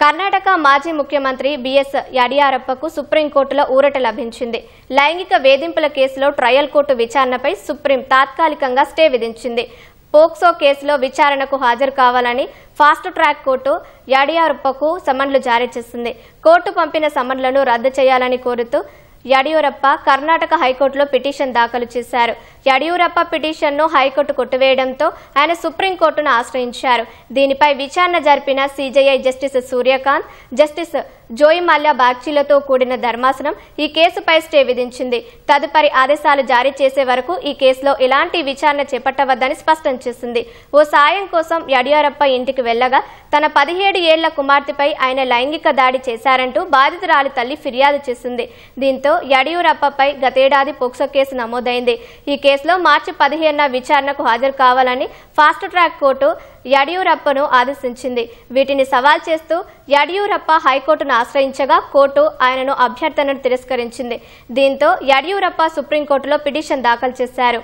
కర్ణాటక మాజీ ముఖ్యమంత్రి బిఎస్ యడియూరప్పకు సుప్రీంకోర్టులో ఊరట లభించింది. లైంగిక వేధింపుల కేసులో ట్రయల్ కోర్టు విచారణపై సుప్రీం తాత్కాలికంగా స్టే విధించింది. పోక్సో కేసులో విచారణకు హాజరు కావాలని ఫాస్ట్ ట్రాక్ కోర్టు యడియూరప్పకు సమన్లు జారీ చేసింది. కోర్టు పంపిన సమన్లను రద్దు చేయాలని కోరుతూ యడియూరప్ప కర్ణాటక హైకోర్టులో పిటిషన్ దాఖలు చేశారు. యడియూరప్ప పిటిషన్ను హైకోర్టు కొట్టివేయడంతో ఆయన సుప్రీంకోర్టును ఆశ్రయించారు. దీనిపై విచారణ జరిపిన CJI justice Surya Kant, justice జోయి Malya బాగ్చీలతో కూడిన ధర్మాసనం ఈ కేసుపై స్టే విధించింది. తదుపరి ఆదేశాలు జారీ చేసే వరకు ఈ కేసులో ఎలాంటి విచారణ చేపట్టవద్దని స్పష్టం చేసింది. ఓ సాయం కోసం యడియూరప్ప ఇంటికి వెళ్లగా తన 17 ఏళ్ల కుమార్తెపై ఆయన లైంగిక దాడి చేశారంటూ బాధితురాలి తల్లి ఫిర్యాదు చేసింది. దీంతో యడియూరప్పపై గతేడాది పోక్సో కేసు నమోదైంది. ఈ కేసులో మార్చి 15న విచారణకు హాజరు కావాలని ఫాస్ట్ ట్రాక్ కోర్టు యడియూరప్పను ఆదేశించింది. వీటిని సవాల్ చేస్తూ యడియూరప్ప హైకోర్టును ఆశ్రయించగా కోర్టు ఆయనను అభ్యర్థనను తిరస్కరించింది. దీంతో యడియూరప్ప సుప్రీంకోర్టులో పిటిషన్ దాఖలు చేశారు.